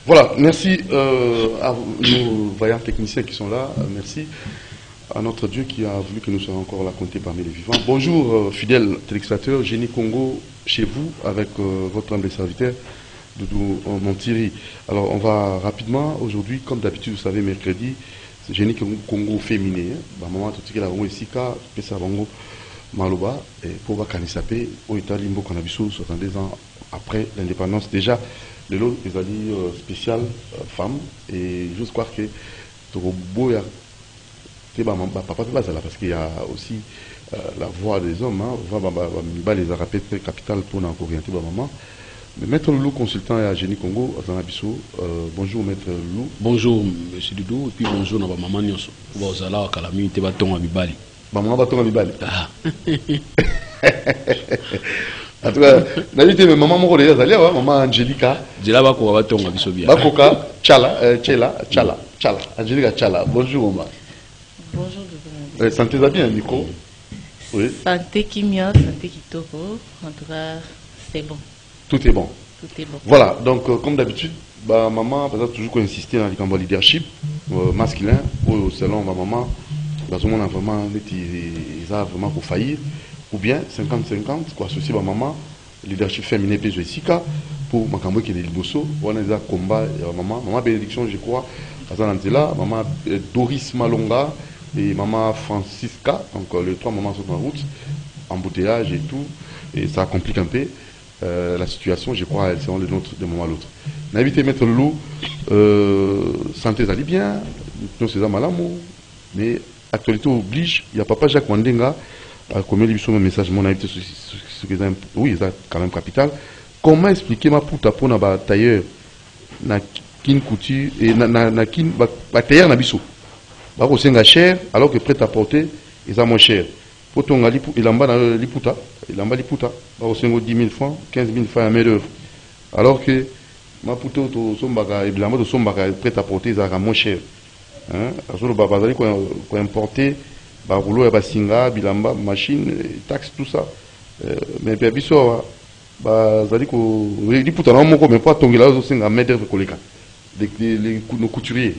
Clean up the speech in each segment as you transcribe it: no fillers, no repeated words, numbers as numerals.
Voilà, merci à nos vaillants techniciens qui sont là. Merci à notre Dieu qui a voulu que nous soyons encore là comptés parmi les vivants. Bonjour, fidèles téléspectateurs, Génie Congo chez vous, avec votre humble serviteur, Doudou Montiri. Alors, on va rapidement, aujourd'hui, comme d'habitude, vous savez, mercredi, c'est Génie Congo féminin. Maman, tout ce qui est là, ici, ça va Maloba, et pour voir Kanisapé, au État Limbo Canabiso, 72 ans après l'indépendance. Déjà, le lot des alliés spécial femmes, et je crois que Torobo, papa pas là, parce qu'il y a aussi la voix des hommes, les arapes capital pour nous orienter maman. Mais Maître Loulou, consultant à Génie Congo, à Zanabiso, bonjour Maître Loulou. Bonjour Monsieur Doudou, et puis bonjour à maman Nyonso. Vous allez à Kalami, tu vas tomber à Bibali. Maman va tomber à Bibali. En tout cas, n'habitez mais maman moko déjà allé maman Angelica. Je la bako va tomber à Bisobia. Bakoka Chala Angelica Chala. Bonjour maman. Bonjour Doudou. Santé bien micro. Oui. Santé Kimia, santé Kitoko. En tout cas, c'est bon. Tout est bon. Tout est bon. Voilà, donc comme d'habitude, maman va toujours insister dans le leadership masculin ou selon ma maman, on a vraiment vraiment pour faillir, ou bien 50-50, quoi, associer ma maman, leadership féminin PSOSICA, pour ma cambo qui est liboso, on a des combats, maman bénédiction, je crois, à Zanantela, maman Doris Malonga et maman Francisca, donc les trois mamans sont en route, embouteillage et tout, et ça complique un peu. La situation, je crois, elles sont les nôtres d'un moment à l'autre. N'invitez Maître Loulou, santé allez bien, nous sommes malamou, mais actualité oblige, il y a papa Jacques Wandenga, comme il dit sur mon message, mon invité, oui, c'est quand même capital. Comment expliquer ma pouta pour na tailleur, na kin couture, et na kin, tailleur na biso, bako senga cher, alors que prêt à porter, ils sont moins cher. Pour ton il en bas liputa, il en bas liputa, au 10 000 francs, 15 000 francs à main d'œuvre. Alors que ma puto to sombaga et blamba to sombaga prêt à porter ça moins cher. Hein, alors le baba zali ko importer ba rouleau ba singa bilamba machine taxe tout ça. Mais bien biso ba zali ko liputa na moko mais pas tongela zo singa main d'œuvre koleka. Les nos couturiers,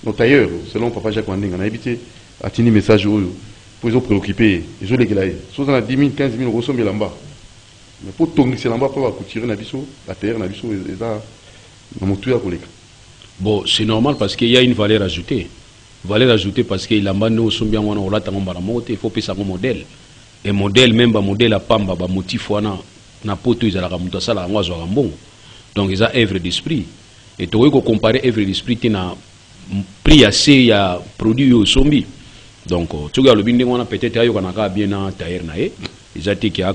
nos tailleurs selon papa Jacques Wandenga na habité atini message oyo. Pour les préoccupés, ils ont les gars. Si on a 10 000, 15 000 euros, c'est là-bas. Mais pour tomber, c'est là-bas pour couturer la terre, et ça, on a tout à collègue. Bon, c'est normal parce qu'il y a une valeur ajoutée. Valeur ajoutée parce qu'il y a une sombia il faut payer un modèle. Et modèle, même un modèle à Pamba, un motif, na poto, ils ont un bon. Donc, ils ont œuvre d'esprit. Et tu vois, comparer œuvre d'esprit, tu as prix assez, il y a produit au sombi. Donc, tu vois, le binding, on a peut-être bien un tailleur, ils ont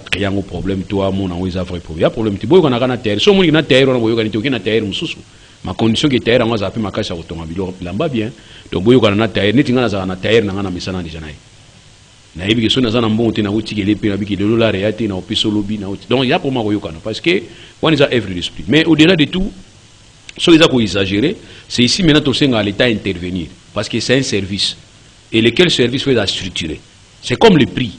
créé un problème, toi, mon envoi, ils ont vrai problème. Problème, tu vois, on a un tailleur. Si on a un tailleur, on a un tailleur, ma condition qui est tailleur, on a appelé ma casse à automobile, là-bas bien. Donc, on a un tailleur, n'est-ce pas un tailleur, on a un message déjà. Na yebi que son bon te na uti les pays qui de la réalité na opiso lobby na uti. Donc il y a pour moi parce que on est à œuvre d'esprit. Mais au-delà de tout, ce qu'ils ont exagéré, c'est ici maintenant tout à l'État intervenir parce que c'est un service. Et lequel service faut la structurer. C'est comme le prix.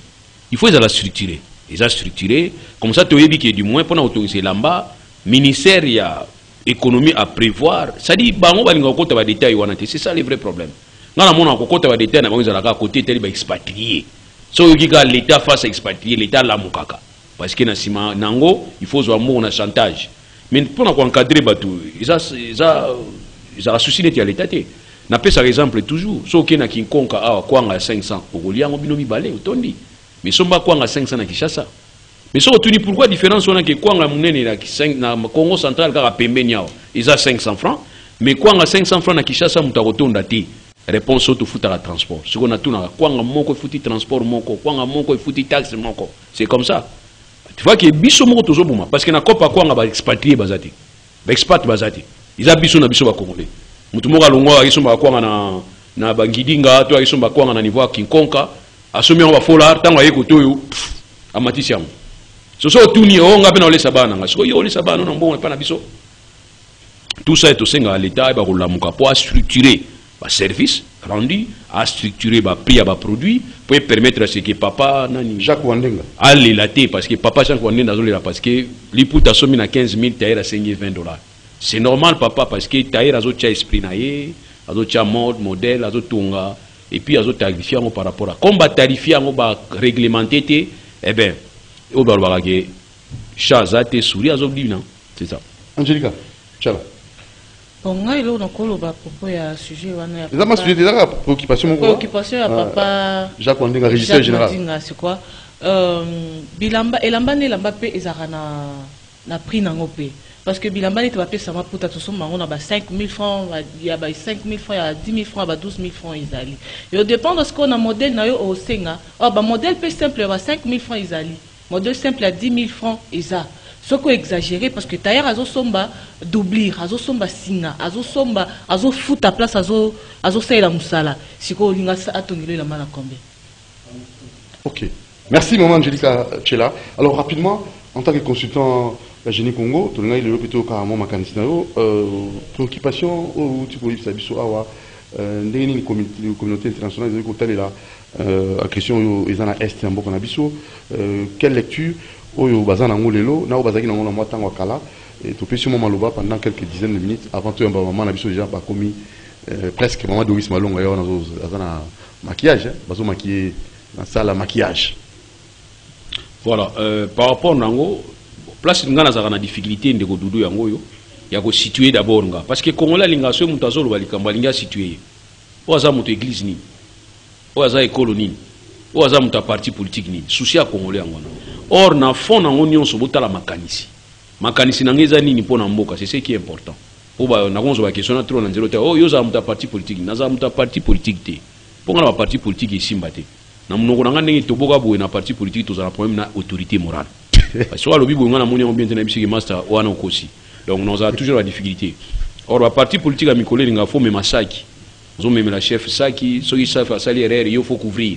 Il faut la structurer. Ils ont structuré. Comme ça, tu as dit que du moins, pour autoriser là-bas, ministère, il y a économie à prévoir. Ça dit, c'est ça le vrai problème. Dans le monde, on a des détails, on a à côté, il expatrié. Si l'État face à expatrier, l'État l'a moukaka. Parce que il faut avoir un chantage. Mais pour encadrer, ils ont un souci d'être à l'État. Na pesa par exemple toujours so ke na kinkonka awa kwanga 500 okolia ngo bino mibale otondi mais somba kwanga 500 na Kinshasa mais so otuni pourquoi différence on a ke kwanga munene na 5 na Congo central ka pembeni awa ils a 500 francs mais kwanga 500 francs na Kinshasa mutakotonda ti réponse auto futa la transport ce qu'on a tout na kwanga moko futi transport moko kwanga moko futi taxe moko c'est comme ça tu vois que biso moko tozobuma parce que na kopa kwanga ba expatrié bazati ba expat bazati ils a biso na biso ba congolais mutumoka longo akisomba kwanga na bangidinga to akisomba kwanga na niveau kinkonka asomi on ba fola tango ayeko toyo amatisi yango so tuni o ngape na olesa bana nga so yo olesa bana na mbongo pa na biso tout ça est au sein de l'état ba kolamuka pour structurer ba service rendu à structurer ba prix à ba produit pour permettre à ce que papa nani Jacques Wandenga allez la té parce que papa Jacques Wandenga zolela parce que liputa somi na 15 000 tailleur à 5 20 $. C'est normal, papa, parce que Taïr a un esprit naïe, a un mode, modèle, a un tonga, et puis a un tarifia par rapport à. Comme tarifia, on va réglementer, eh bien, on va voir que Chazate souris à Zoblina. C'est ça. Angelica, tchala. Bon, moi, il y a un sujet. C'est ma sujet déjà, préoccupation. Préoccupation à papa. Jacques Wandinga, régisseur général. C'est quoi? Bilamba, Elamba, Nelamba, Ezarana, na prix n'angopé. Parce que Bilamba n'est pas payé, ça va pour ta somme, on a 5 000 francs, il y a 5 000 francs, il y a 10 000 francs, il y a 12 000 francs, ils allaient. Il dépend de ce qu'on a modèle au Senga. Oh, modèle plus simple, il y a 5 000 francs, ils allaient. Modèle simple, il y a 10 000 francs, ils allaient. Ce qu'on exagéré, parce que Taïra a somba doublir, a somba singa, a somba, a fout à place, a saï la moussala. Si qu'on a atongé la main à combien. Ok. Merci, maman Angelica Tchela. Alors, rapidement, en tant que consultant la Génie Congo, tu as eu plutôt carrément ma préoccupation ou tu peux dire que tu as une communauté internationale, la question est dans l'Est, quelle lecture au bazan en lelo, na au bazaki na moi tango kala, et tu peux sûrement maloba pendant quelques dizaines de minutes avant tout un maman na biso déjà pas commis presque maman Doris Malonga yo na maquillage, bazo maquiller dans salle à maquillage. Voilà, par rapport nango place nga na zaka na difficulté ndeko dudu yango yo ya ko situer d'abord nga parce que Congolais linga so mutu azolo balikamba linga situer o aza mutu église ni o aza école ni o aza mutu parti politique ni souci à Congolais yango. Or na fond nango nyonso botala makanisi makanisi nangeza nini pona mboka, c'est ce qui est important. O ba na konzo ba question na trop na nzelo te o yo za mutu parti politique na za mutu parti politique te ponga na parti politique isimba te na munoko nanga ndenge toboka boye na parti politique to za problème na autorité morale. Parce que le bibo ngana moni on bien tena bisiki master wana okosi. Donc nous avons toujours la difficulté. Or la parti politique a mikolé nga faut même saki. Nous même la chef saki, so il chef asali erreur, il faut couvrir.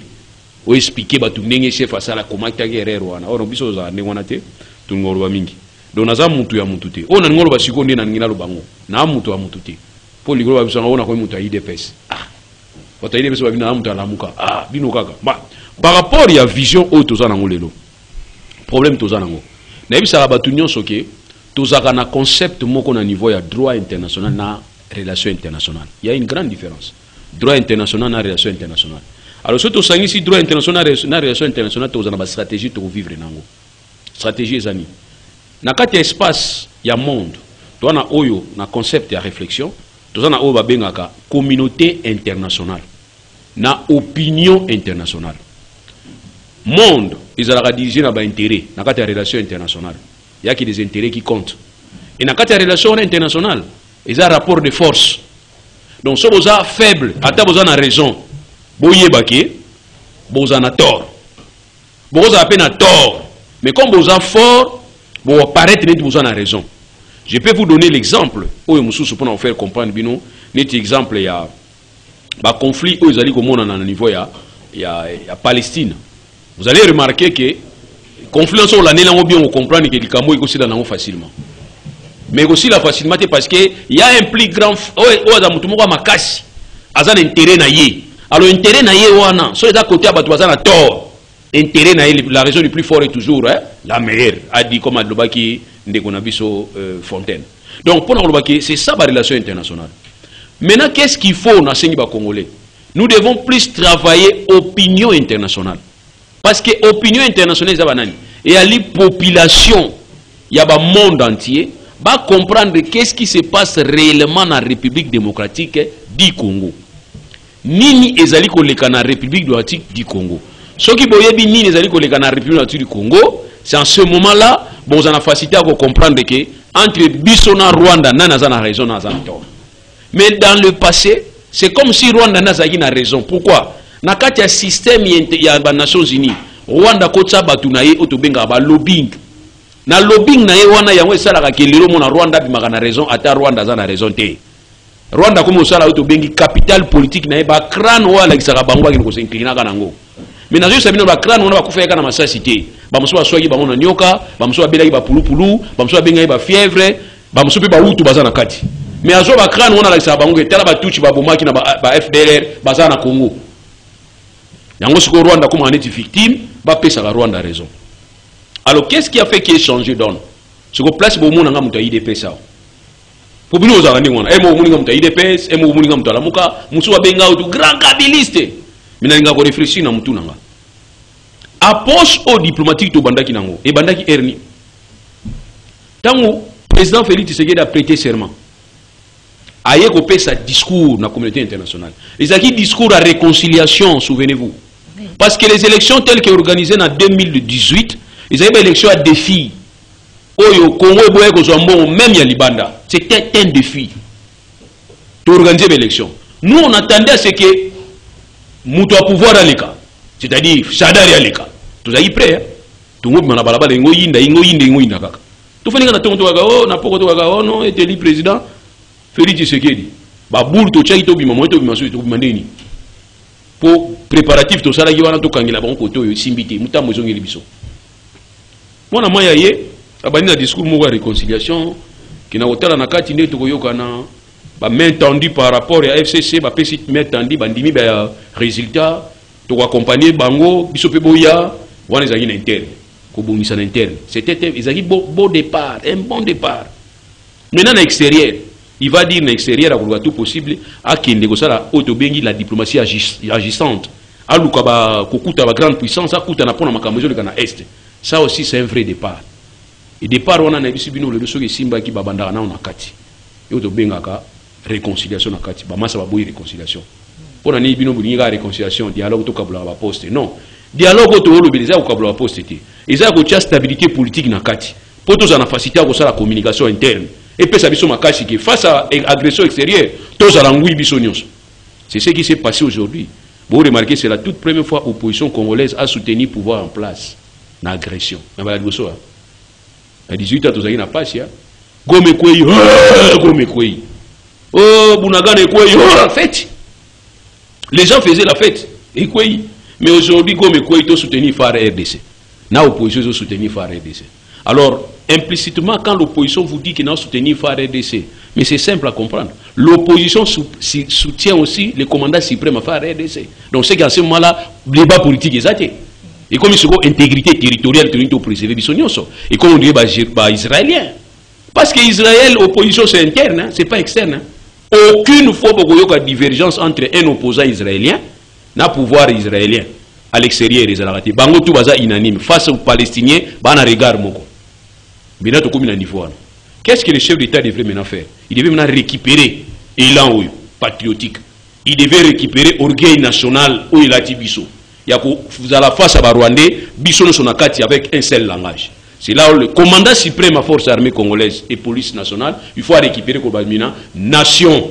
O expliquer ba tunenge chef asala comment ta erreur wana. Or biso za ne wana te tu ngoro ba mingi. Donc naza mutu ya mutu te. O na ngoro ba siko nde na ngina lo bango. Na mutu ya mutu te. Po ligoro ba biso ngona ko mutu ya IDPS. Ah. Wata IDPS ba bina mutu ya lamuka. Ah, bino kaka. Ba par rapport ya vision auto za na ngolelo. Problème tous anango. Nabi sarabatu nyonso ke tozaka na concept moko na niveau ya droit international na relation internationale. Il y a une grande différence. Droit international na relation internationale. Alors surtout sangisi droit international na relation internationale tozana ba stratégie to vivre nango. Stratégie ezani. Na kati espace ya monde, toana oyo na concept ya réflexion, tozana oyo babengaka communauté internationale na opinion internationale. Monde, ils ont dirigé dans l'intérêt, dans la relation internationale. Il y a des intérêts qui comptent. Et dans la relation internationale, ils ont un rapport de force. Donc, si vous êtes faible, vous avez raison. Vous avez tort. Vous avez tort. Mais comme vous êtes fort, vous apparaître que vous avez raison. Je peux vous donner l'exemple. Où vous pouvez faire comprendre. Notre exemple, il y a un conflit où ils ont un niveau il y a Palestine. Vous allez remarquer que conflit sur l'année, on bien comprendre que le Cameroun est aussi dans facilement. Mais aussi la facilement parce qu'il y a un plus grand makasi azan intérêt na ye. Alors intérêt na ye wana, so da côté abatu azana tort. Intérêt na ye, la raison le plus fort est toujours la meilleure. A dit comme Adlobaki Ndekonabiso Fontaine. Donc pour nous c'est ça la relation internationale. Maintenant qu'est-ce qu'il faut dans ces Congolais? Nous devons plus travailler opinion internationale. Parce que l'opinion internationale et à la population, il y a un monde entier, va comprendre qu'est-ce qui se passe réellement dans la République démocratique du Congo. Nini ezali koleka na République démocratique du Congo. Ce qui boyebi nini ezali koleka na République démocratique du Congo, c'est en ce moment-là, bon, on a facilité à comprendre que entre Bissona et Rwanda, nana a raison, nana a tort. Mais dans le passé, c'est comme si Rwanda n'a pas raison. Pourquoi? Na kati ya système ya ba Nations Unies Rwanda kotsa batu na ye otobenga ba lobbying na lobbying na ye wana yango esalaka ke lelo mona Rwanda bimaka na raison ata Rwanda za na raison te. Rwanda comme osala otobengi capital politique na ye ba crâne wala kisaka bango akini ko s'incliner kana ngo mais na juste bino ba crâne wana ba kufeka na masasi te ba muso ba swagi bango na nyoka ba muso ba belaki ba pulupulu ba muso ba benga ba fièvre ba muso pe ba utu baza na kati mais azo ba crâne wana la kisaka bango ke tala ba tuchi ba bomaki na ba FDLR baza na Congo. Yango siko Rwanda comme on est victime, va payer la Rwanda raison. Alors qu'est-ce qui a fait qu'il ait changé d'homme? Ce que place pour mon anga muta IDP ça. pour bino ozala ndenge wana emo omuninga mutu IDPS emo omuninga mutu alamuka musu abenga utu grand kabiliste mina linga ko réfléchir na mutu nanga approche au diplomatique to bandaki nango e bandaki erni tango président Félix Tshisekedi a prêté serment aye ko pesa discours na communauté internationale les acquis discours à réconciliation souvenez-vous parce que les élections telles que organisées en 2018 ils avaient une élection à défi Oyo Congo boye ko zombo même ya Libanda c'était un défi d'organiser l'élection. Nous on attendait à ce que muto pouvoir aleka c'est-à-dire Sadari aleka tout ayi prêt tout monde na balabala ngo yinda kaka tout fani na tonto kaka oh na poko to kaka oh non était le président Félix Tshisekedi ba boule to tchaki to bima mo to bima so to bima ndeni pour préparatif to sala yiwana to kangela ba ko to yo simbité mutambo zongeli biso mona moya ye abani na discours moko ya réconciliation qui na hôtel na kati nde to koyokana ba main tendue par rapport à FCC ba pesi main tendue bandimi ba résultat to accompagner bango biso pe boya wana ezaki na interne ko bongisa na interne c'était ezaki beau départ un bon départ maintenant à l'extérieur il va dire à l'extérieur à tout possible à kende ko sala auto bengi la diplomatie agissante à luka ba kokuta ba grande puissance à kuta na pona makambo zo na est ça aussi c'est un vrai départ et départ on a na biso bino le dosso ke simba ki babanda na on kati yo to bengaka réconciliation na kati ba masa ba boyi réconciliation pona ni bino bulinga réconciliation dialogue to kabula ba poste non dialogue to lo beleza ko kabula ba poste te eza ko tia stabilité politique na kati poto za na facilité ko sala communication interne et puis ça biso makasi que face à agression extérieure to za langui biso nyonso c'est ce qui s'est passé aujourd'hui. Vous remarquez c'est la toute première fois opposition congolaise a soutenu pouvoir en place na agression na ba liboso à 18 ans tozaki na passe ya gome kwei oh bunagana kwei oh la fête les gens faisaient la fête et kwei mais aujourd'hui gome kwei to soutenir FAR RDC na opposition to soutenir FAR RDC alors implicitement quand l'opposition vous dit qu'il n'a soutenu FAR RDC mais c'est simple à comprendre l'opposition soutient aussi le commandant suprême FAR RDC donc c'est qu'à ce moment là le débat politique exact. Et comme il se voit intégrité territoriale pour préserver Bissonioso. Et comme on dit, israélien. Parce que Israël, opposition, c'est interne, hein, c'est pas externe. Hein. Aucune fois qu'il y a une divergence entre un opposant israélien et un pouvoir israélien à l'extérieur des Israéliens. Bango tout baza inanime. Face aux Palestiniens, bana regard moko. Bina to comme niveau. Qu'est-ce que le chef d'État devrait maintenant faire? Il devait maintenant récupérer l'élan patriotique. Il devait récupérer l'orgueil national où il a dit Bisso. Vous allez face à Rwandais, Bisson son akati avec un seul langage. C'est là où le commandant suprême à force armée congolaise et police nationale, il faut récupérer Kobamina, nation.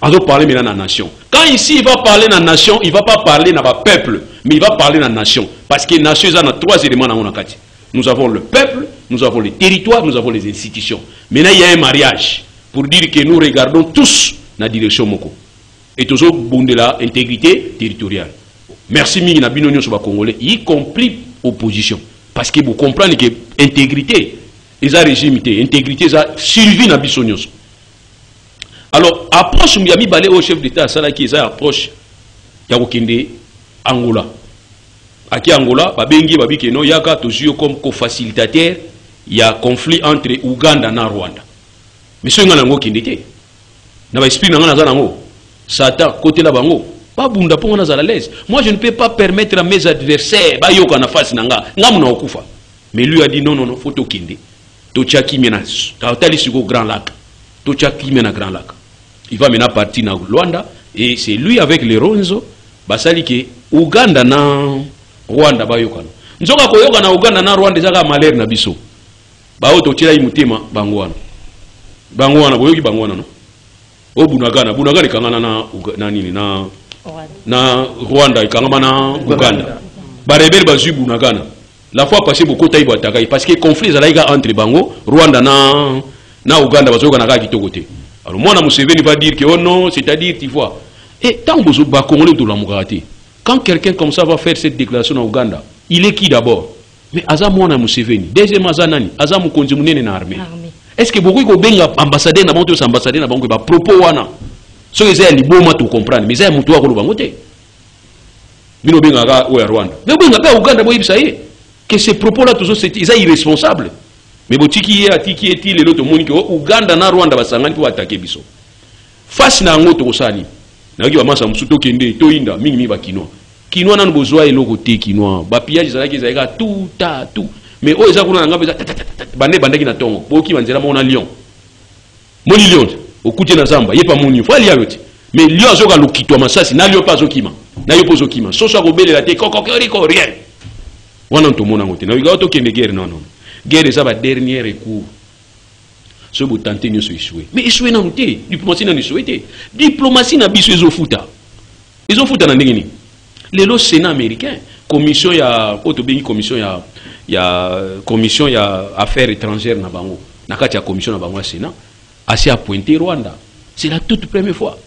On va parler maintenant de la nation. Quand ici il va parler de la nation, il ne va pas parler de la peuple, mais il va parler de la nation. Parce que la nation, il y a trois éléments dans mon akati. Nous avons le peuple, nous avons les territoires, nous avons les institutions. Maintenant, il y a un mariage pour dire que nous regardons tous la direction Moko. Et toujours, de la intégrité territoriale. Merci Mingi na binonyo sur Congolais, y compris opposition. Parce que vous comprenez que l'intégrité, les régime, intégrité, ça survie na bisonyos. Alors, approche Miami Balé au chef d'État, ça qui est approche, Yakokende Angola. Aki Angola, Babengi, Babikeno, Yaka, toujours comme co-facilitateur, il y a conflit entre Ouganda et Rwanda. Mais ce n'est pas un qui n'a pas expliqué Satan, côté la bango. Moi je ne peux pas permettre à mes adversaires mais lui a dit non non faut tokende tochaki mena tali sur Grand Lac tochaki mena Grand Lac il va maintenant partir na Luanda et c'est lui avec les Ronzo basali ke Uganda na Rwanda bayokana nzoka koyoka na Uganda na Rwanda zaka malere na biso ba oto tira imutema bangwana boyoki bangwana no obunagana kangana na nini na Rwanda ikangama na Uganda barebel bazu bunagana la fois passée beaucoup taïbo atakai parce que conflit zalaika entre bango Rwanda na Uganda bazoka na kaki tokote alors moi na Museveni va dire que oh non c'est-à-dire tu vois et tant que ba congolais de la mugati quand quelqu'un comme ça va faire cette déclaration en Uganda il est qui d'abord mais aza moi na Museveni deuxièmement azanani aza mukonzi munene na armée est-ce que beaucoup ko benga ambassadeur na bango ambassadeur na bango ba propos wana so ezali liboma to comprendre mais ezali mutu akolo bango te bino benga ga o ya Rwanda mais benga ka Uganda boyibisa ye que ces propos là toujours c'est irresponsable mais botiki ye atiki eti lelo to moni ko Uganda na Rwanda basangani po attaquer biso face na ngo to kosani na ki ba masa musuto kende to inda mingi ba kinwa nanu bozwa eloko te kinwa ba pillage zalaki zaika tout mais o eza kuna ngamba bande bandaki na tongo boki banzela mona lion moni lion okuti na zamba yepa moni fo ali aloti mais lion azoka lokitwa masasi na lion pas zokima na yo pozo kima soso akobelela te kokoko rien wana to mona ngote na wiga to kende guerre non guerre ça va dernier recours ce bout tenter nous échouer mais échouer na muté diplomatie na échoué diplomatie na biso ezofuta na ndengini lelo Sénat américain commission ya autobéni commission ya affaires étrangères na bango na kati ya commission na bango Sénat assez appointé Rwanda c'est la toute première fois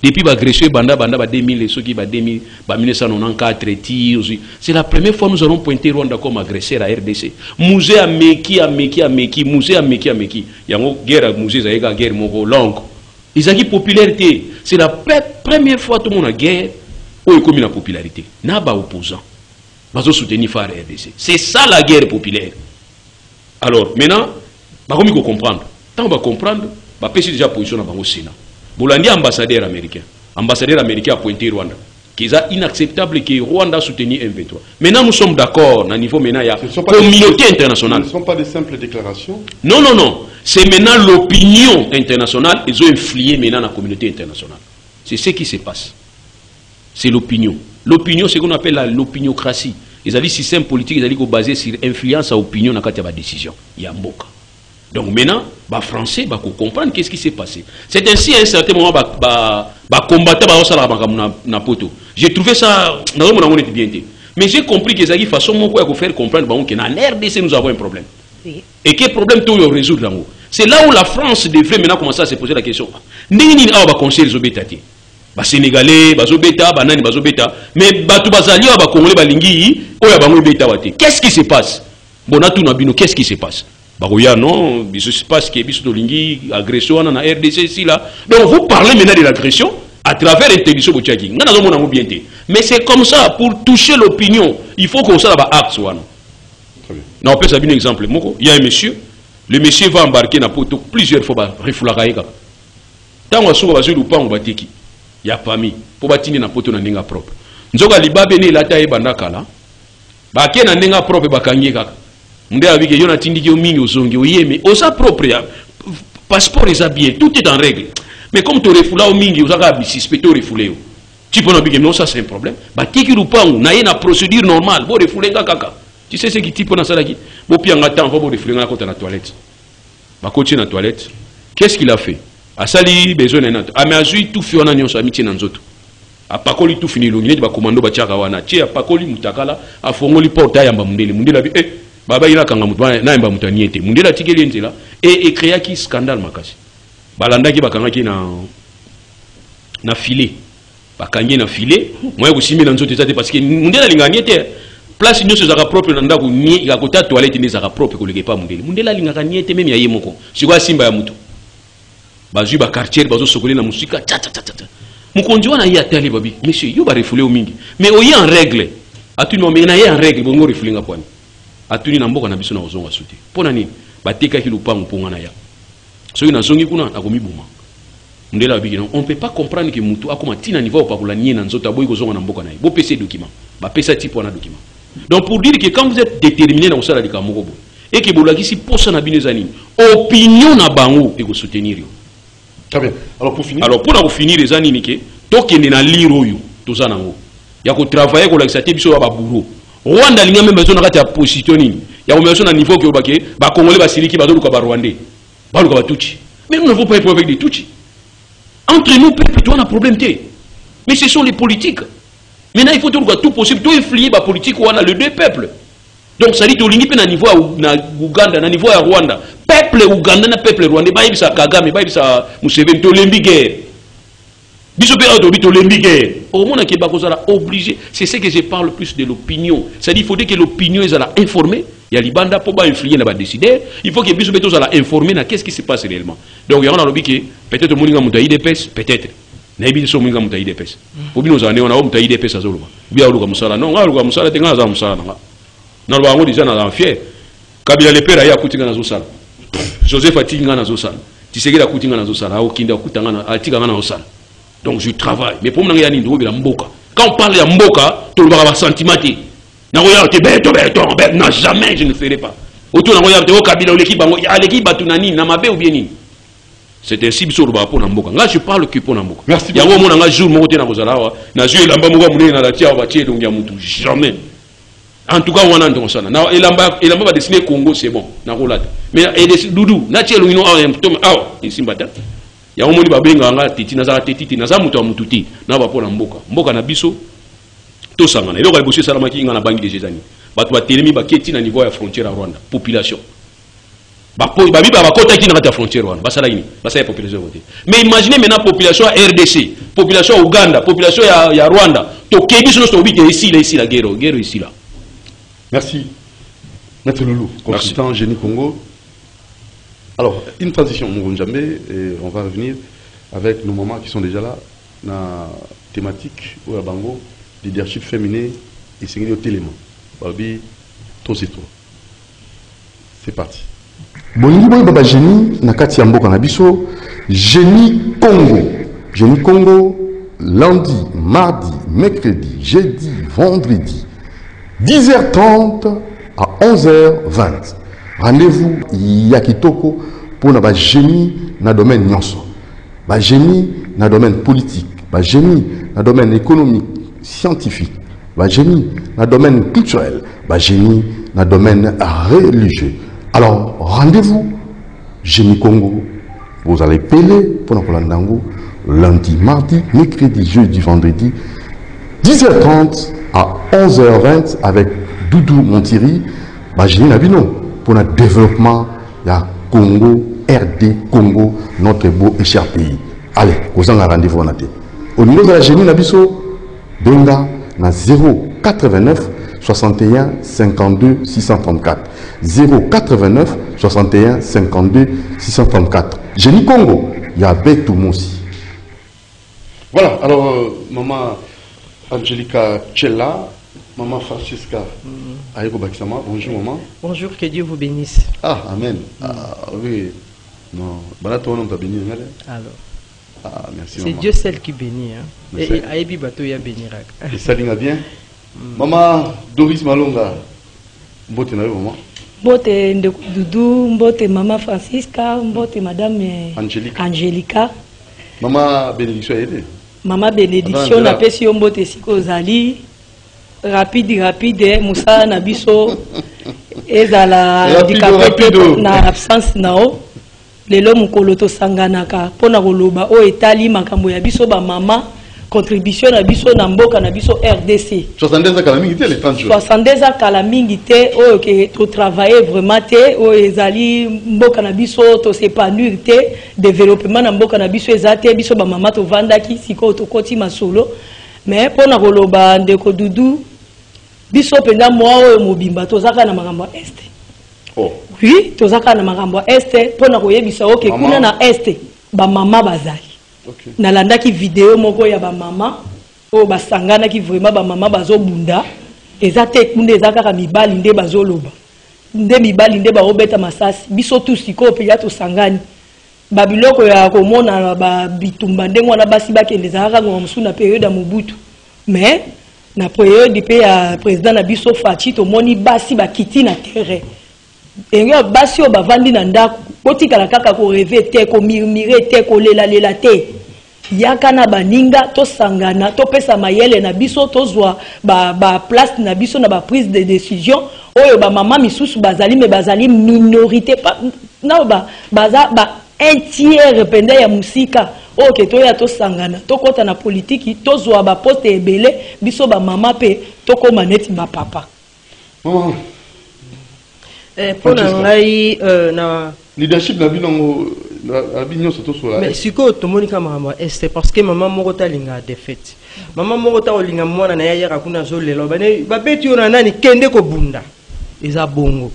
depuis l'agression banda ba 2000 ceux qui ba 2000 ba 1994 tirs c'est la première fois nous allons pointer Rwanda comme agresseur à RDC musée ameki musée ameki yango guerre musée zaïga guerre moko longue ils ont popularité c'est la première fois tout le monde a guerre où comme la popularité n'a pas opposant bazo soutenir faire RDC c'est ça la guerre populaire alors maintenant ba comme il faut comprendre tant on va comprendre ba pêcher déjà position dans le Sénat. Bolandi ambassadeur américain a pointé Rwanda. Qui est inacceptable que Rwanda soutenir M23. Maintenant nous sommes d'accord, à niveau maintenant il y a communauté internationale. Ce ne sont pas des simples déclarations. Non. C'est maintenant l'opinion internationale, ils ont influé maintenant la communauté internationale. C'est ce qui se passe. C'est l'opinion. L'opinion, c'est ce qu'on appelle l'opiniocratie. Ils avaient un système politique, ils avaient basé sur l'influence à l'opinion dans la décision. Il y a un mot. Donc maintenant, les Français vont comprendre qu'est-ce qui s'est passé. C'est ainsi à un certain moment, les combattants na poto. J'ai trouvé ça, mais j'ai compris que c'est une façon de faire comprendre que dans l'RDC nous avons un problème. Oui. Et quel problème tout le résoudre. C'est là où la France devrait maintenant commencer à se poser la question. N'importe qui va conseiller les obétatés. Les Sénégalais, les obétas, les Nani, les obétas. Mais les Bazali, les Congolais, les Lingui, qu'est-ce qui se passe? Qu'est-ce qui se passe? Barouya non, il se passe que biso tolingi agression na RDC ici là. Donc vous parlez maintenant de l'agression à travers l'intelligence botiaki. Ngana zo mona bien té. Mais c'est comme ça pour toucher l'opinion, il faut qu'on soit là acte wana. Très bien. Non, on peut ça un exemple moko, il y a un monsieur, le monsieur va embarquer na poto plusieurs fois ba refulaka. Tango aso ba zulu pango bateki. Ya pami pour batini na poto na ndinga propre. Nzoka libabe ne lata e bandakala. Ba ke na ndinga propre bakangi kaka. Mdé avec yon a tindi ki mingi ozongi oyeme osa propre passeport est bien tout est en règle mais comme tu refoula au mingi osaka suspect to refoulé tu peux n'abike non ça c'est un problème ba tiki lupangu na yena procédure normale bo refoulé kaka tu sais ce qui type na sala ki bo pianga temps bo refoulé na kota na toilette ba coacher na toilette qu'est-ce qu'il a fait a sali besoin na a mazui tout fiona nyonso amitié na nzoto a pakoli tout fini longi ba commando ba tiaka wana tie a pakoli mutakala a fongoli porta yamba mundele bi baba ila kanga mutu na yamba mutu niete mundela tikeli ntela et créa qui scandale makasi balanda ki bakanga ki na filet bakangi na filet moya kusimbi na nzoto ezate parce que mundela linga niete place nyonso zaka propre na ndako ni ya kota toilette ni zaka propre koleke pa mundela linga niete même ya yemoko sikwa simba ya mutu bazui ba quartier bazo sokole na musika cha mukonji wana ya tali babi monsieur yo ba refoulé au mingi mais oyi en règle atuni mo mena ye en règle bongo refulinga kwani atuni na mboka na biso na ozonga suti pona nini bateka ki lupango ponga na ya soki na zongi kuna akomibuma ndela bigi on peut pas comprendre que mutu akoma tina niveau pa kula nie na nzoto aboyi kozonga na mboka na ye bo pesa document ba pesa type wana document donc pour dire que quand vous êtes déterminé na osala lika moko bo et que bolaki si posa na bineza nini opinion na bango et ko soutenir yo. Très bien. Alors pour finir les années que tokende na liro yo tozana ngo ya ko travailler ko lakisa te biso ba bourreau Rwanda linga même besoin na position nini ya ko besoin na niveau que ba congolais ba siliki ba doluka ba rwandais ba luka ba tuchi mais nous ne pouvons pas être avec des tuchi entre nous peuple toi on a problème té mais ce sont les politiques maintenant il faut tout possible tout influer ba politique on a les deux peuples donc ça dit to lingi pe na niveau na Uganda na niveau ya Rwanda peuple Uganda na peuple rwandais ba yibisa Kagame ba yibisa Museveni to lembi guerre biso pe to lembi guerre au monde qui ba kozala obligé c'est ce que je parle plus de l'opinion ça dit il faudrait que l'opinion est à informer il y a libanda pour ba influer na ba décider il faut que biso pe to za informer na qu'est-ce qui se passe réellement donc il y a on a lobby que peut-être moninga muta IDPS peut-être na biso so moninga muta IDPS obino za ne on a muta IDPS azoluka bia oluka musala non aluka musala tenga za musala na lo bango déjà na fier Kabila le père aya kutinga na zosala. Joseph atinga na zosala. Tshisekedi akutinga na zosala. Aokinda akutanga na atinga na zosala. Donc je travaille. Mais pour moi il y a ni ndobela mboka. Quand on parle de mboka, tout le monde a un sentiment. Na roya te beto non jamais je ne ferai pas. Autour na roya te o Kabila l'équipe batunani na mabe ou bien ni. C'est ainsi biso le rapport na mboka. Là je parle que pour na mboka. Merci. Ya wo mona nga jour mo te na kozala wa. Na jour lamba moko munene na latia wa tie donc ya mutu jamais. En tout cas, on a entendu ça. Il a dessiné Congo, c'est bon. Mais Doudou, il y a un monde qui a titi, naza mutu mututi, na ba pona mboka. Mboka na biso to sangana. Elo ka bosse salamaki ngana bangi de Jézani. Batu ba telemi ba keti na niveau ya frontière à Rwanda, population. Ba bibi ba kota ki na ta frontière Rwanda, ba sala ini, ba sa population voter. Mais imaginez maintenant population RDC, population Ouganda, population ya Rwanda. To kebi so no bi ici la guerre ici là. Merci. Maître Loulou, consultant Génie Congo. Alors, une transition, Mourounjambé, et on va revenir avec nos mamans qui sont déjà là, dans la thématique ou la bango, leadership féminin et c'est au téléman. Babi, trop c'est trop. C'est parti. Bonjour, Baba Génie, Nakati Ambo Kanabiso, Génie Congo. Génie Congo, lundi, mardi, mercredi, jeudi, vendredi. 10h30 à 11h20. Rendez-vous Yakitoko pour le génie dans le domaine nyonso. Le génie dans le domaine politique, le génie dans le domaine économique, scientifique, le génie dans le domaine culturel, le génie dans le domaine religieux. Alors, rendez-vous Génie Congo. Vous allez payer pour nous lundi, mardi, mercredi, jeudi, vendredi, 10h30 à 11h20 avec Doudou Montiri, Génie Nabino, pour le développement de Congo, RD Congo, notre beau et cher pays. Allez, vous en avez rendez-vous en athée. Au niveau de la Génie Nabiso, Benga, na 089 61 52 634. 089 61 52 634. Génie Congo, il y a Betou Moussi. Voilà, alors, maman Angelica Chella, maman Francisca Aïko Bakisama, bonjour maman. Bonjour, que Dieu vous bénisse. Ah, amen. Ah, oui. Non, Banato, on t'a béni. Alors. Ah, merci. C'est Dieu seul qui bénit. Hein. Et Aïbi Bato ya bénira. Et ça va bien. Maman Doris Malonga, mbote na yo maman. Mbote Doudou, mbote maman Francisca, mbote madame Angelica. Maman Bénédiction a aidé. Maman Bénédiction na pesi yo mbote siko zali rapide Moussa Nabiso ezala handicapé na absence nao lelo mukolo to sanganaka pona koloba o etali makambo ya biso ba mama contribution na biso na mboka na biso RDC 72 kala mingi te les 30 jours 72 kala mingi te o ke to travailler vraiment te o ezali mboka na biso to s'épanouir te développement na mboka na biso ezate biso ba mama to vandaki siko to koti masolo mais pona koloba ndeko Doudou biso penda moi o mobimba to zaka na makambo este oh oui to zaka na makambo este pona koyebisa oke kuna na este ba mama bazali. Okay. Nalandaki vidéo moko ya ba mama o basangana ki vraiment ba mama bazo bunda ezate kunde ezaka mibali nde bazo loba nde mibali nde ba obeta masasi biso tout siko pe ya to sangani babiloko ya komona ba bitumba nde ngwana basi bakende ezaka ngomsu na période ya Mobutu mais na période pe ya président na biso Fachi to moni basi bakiti na terrain enyo basi o bavandi na ndako otikala kaka ko rêver te ko murmurer te ko lela te yaka na baninga to sangana to pesa mayele na biso to zwa ba place na biso na ba prise de décision oyo ba mama misusu bazali me bazali minorité pa na ba un tiers pende ya musika oke to ya to sangana to kota na politique to zwa ba poste ebele biso ba mama pe to ko maneti ma papa pour ngai na leadership na binongo na binyo soto sola mais siko to monika mama c'est parce que maman mokota linga défaite maman mokota olinga mwana na yaya kuna zo lelo ba beti ona nani kende ko bunda eza bongo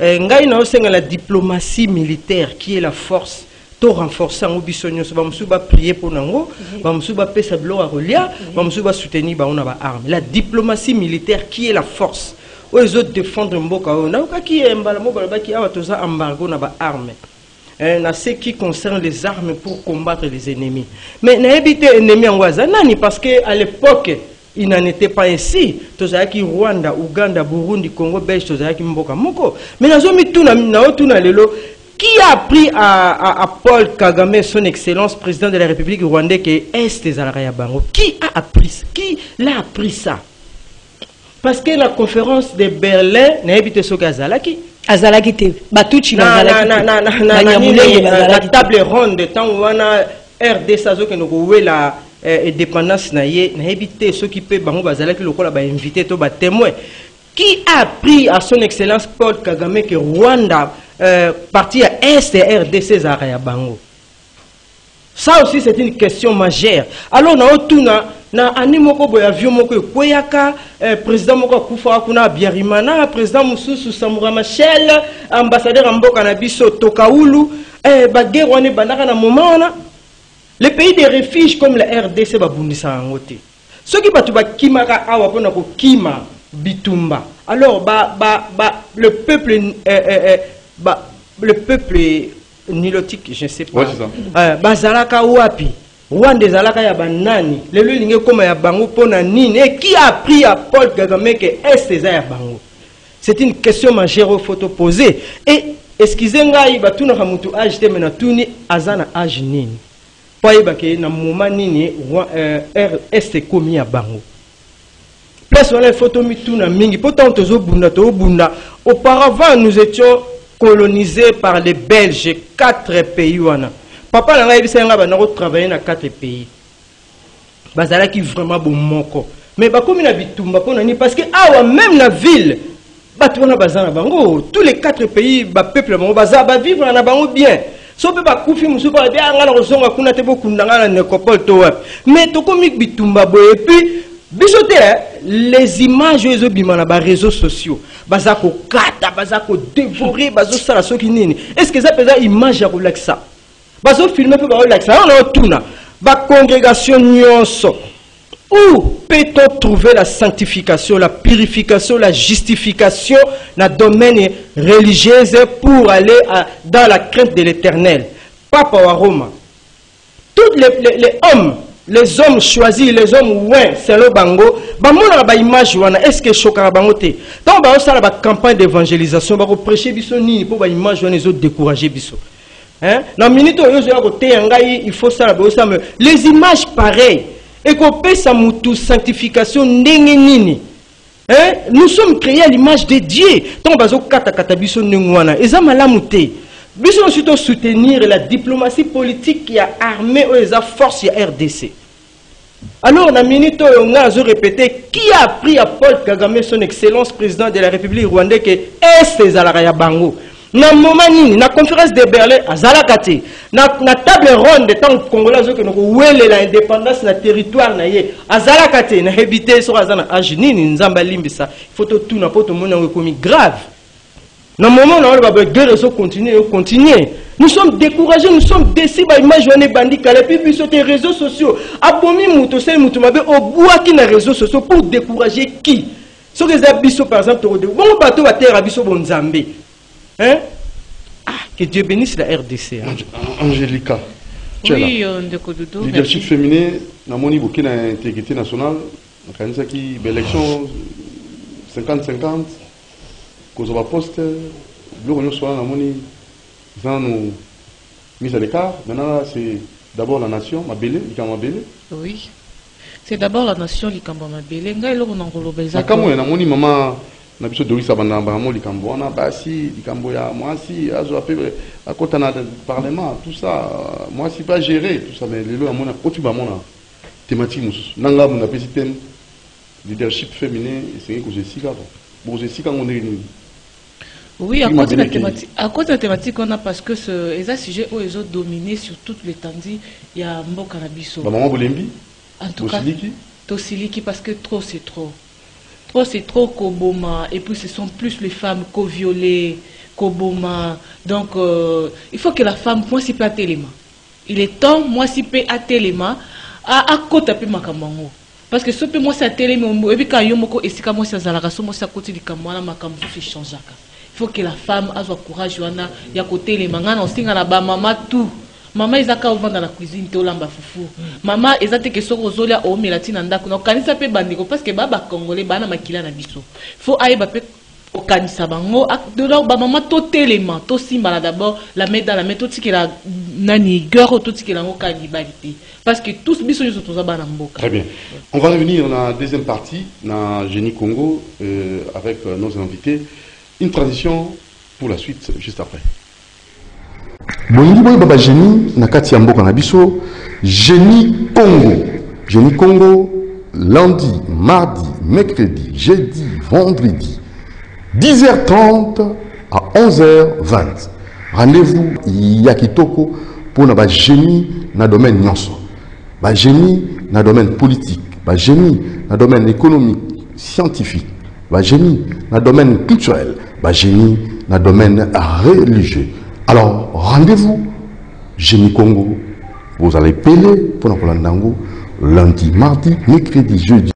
ngai na osenga la diplomatie militaire qui est la force to renforcer en bisonyo so ba musuba prier pour nango ba musuba pesa blo a relia ba musuba soutenir ba on a ba arme la diplomatie militaire qui est la force les autres défendre mboka na qui embala mboka ba ki awa toza embargo na ba armes na ce qui concerne les armes pour combattre les ennemis mais na éviter ennemis en waza nani parce que à l'époque il n'en était pas ainsi tozaki Rwanda Uganda Burundi Congo Belge tozaki mboka moko mais nazomi tuna na tuna lelo qui a appris à Paul Kagame, son excellence, président de la République rwandaise, que Est Zalakaya Bango? Qui a appris? Qui l'a appris ça? Parce que la conférence de Berlin n'a évité ce Gazalaki. Azalaki te. Batuchi Bazalaki. La table ronde de temps où on a RD Sazo que nous avons la indépendance n'a évité ceux qui peuvent Bango Bazalaki le quoi invité tout bas témoin. Qui a appris à son excellence Paul Kagame que Rwanda parti à Est et RDC Zaraya Bango? Ça aussi c'est une question majeure. Alors na animoko boya avion moko koyaka président moko kufa kuna Biarimana président mususu Samura Machel ambassadeur mboka na biso Tokaulu ba guerre wane bandaka na moment na les pays de refuge comme la RDC babundisa ngote ceux qui batu ba kimaka awa pona ko kima bitumba alors le peuple nilotique je sais pas bazalaka wapi wande zalaka ya banani lelo linge koma ya bango pona nini et qui a appris à Paul Kagame que est ya bango? C'est une question majeure au photo poser et excusez ngai batuna kamutu age te mena tuni azana age nini pa ke na moment nini est komi ya bango place on a photo mituna mingi pourtant tozo bunda auparavant nous étions colonisés par les Belges 4 pays wana papa nanga yebisa nga ba nako travailler na 4 pays bazala ki vraiment bon moko mais ba komi na bitumba pona ni parce que awa même la ville batu wana bazana bango tous les 4 pays ba peuple bango baza ba vivre na bango bien so pe ba kufi musu ba dia nga na kozonga kuna te bokundanga na nécropole to mais to komi bitumba boye puis bisote les images aux bimana ba réseaux sociaux bazako kata bazako dévorer bazo sala soki nini est-ce que ça pesa image ya relaxa bazo filmer pe ba relaxa on a tuna ba congrégation nyonso où peut-on trouver la sanctification, la purification, la justification dans le domaine religieux pour aller dans la crainte de l'Éternel? Papa wa Roma, tous les hommes choisis, les hommes ouais, c'est le bango, bamona ba image wana est-ce que chokara bango te? Donc ba osala ba campagne d'évangélisation, ba ko prêcher biso nini pour ba image wana les autres décourager biso. Hein? Na minute oyo zo ko te ngai il faut ça les images pareilles. Et qu'on paie sa moutou sanctification nini. Hein? Nous sommes créés à l'image de Dieu. Tant bazo kata kata biso nengwana. Eza malamute. Biso ensuite soutenir la diplomatie politique qui a armé les forces ya RDC. Alors la minute on a répété qui a appris à Paul Kagame, son excellence président de la République rwandaise, que est Zalakaya Bango. Na moment nini na conférence de Berlin à Zalakate na table ronde de temps congolais que nous wele la indépendance na territoire na ye à Zalakate na habité sur azana ajinini nzamba limbisa photo tout na poto mona komi grave na moment na ba guerre so continuer nous sommes découragés nous sommes déçus ba image wane bandi kala puis sur les réseaux sociaux abomi muto sel muto mabe obua ki na réseaux sociaux pour décourager qui ce que za biso par exemple bon bateau ba terre biso bon nzambe. Hein? Ah, que Dieu bénisse la RDC. Hein? Angélica. Oui, leadership féminin, dans mon niveau, qui a intégrité nationale, quand il y a élection 50-50, cause de poste, l'union soit dans mon niveau, ils ont mis à l'écart. Maintenant, c'est d'abord la nation, ma belle, oui. C'est d'abord la nation, l'Ikamba Mabele. Nga ilo on englobe ça. Comme on a mon maman. Na biso Doris abanda mbamo likambo wana basi likambo ya mwasi azo apé à côté na parlement tout ça moi si pas gérer tout ça mais lelo amona otu ba mona thématique mususu nanga mona président leadership féminin c'est que je suis là bon je suis quand on est réunis. Oui, à cause de la thématique on a parce que ce sujet où ils ont dominé sur toute l'étendue il y a mboka na biso. Ba maman Bolembi en tout cas Tosiliki parce que trop c'est trop. Trop c'est trop Koboma et puis ce sont plus les femmes co-violées, Koboma. Donc il faut que la femme moi si peut à téléma. Il est temps moi si peut à téléma à côté peu makamango. parce que ce peut moi c'est télé mais et puis quand yomoko et si comme moi c'est zalaka so moi c'est côté du kamwana makambo se changeaka. Il faut que la femme a courage wana ya côté les mangana on singa na ba mama tout. Maman ezaka ovanda dans la cuisine to lamba fufu. Maman ezate ke soko zolia o melatina ndako na kanisa pe bandiko parce que baba congolais bana makila na biso. Faut aiba pe au kanisa bango de là ba maman to télément to simba d'abord la mettre dans la méthode qui la nani guerre tout ce qui la cannibalité parce que tous biso nous tous bana mboka. Très bien. On va revenir dans la deuxième partie dans Génie Congo avec nos invités. Une transition pour la suite juste après. Bongi boy baba Génie na kati ya mboka na biso Génie Congo. Génie Congo lundi, mardi, mercredi, jeudi, vendredi 10h30 à 11h20. Rendez-vous Yakitoko pour na génie na domaine nyonso. Ba génie na domaine politique, ba génie na domaine économique, scientifique, ba génie na domaine culturel, ba génie na domaine religieux. Alors, rendez-vous Génie Congo. Vous allez payer pour nous Nango lundi, mardi, mercredi, jeudi,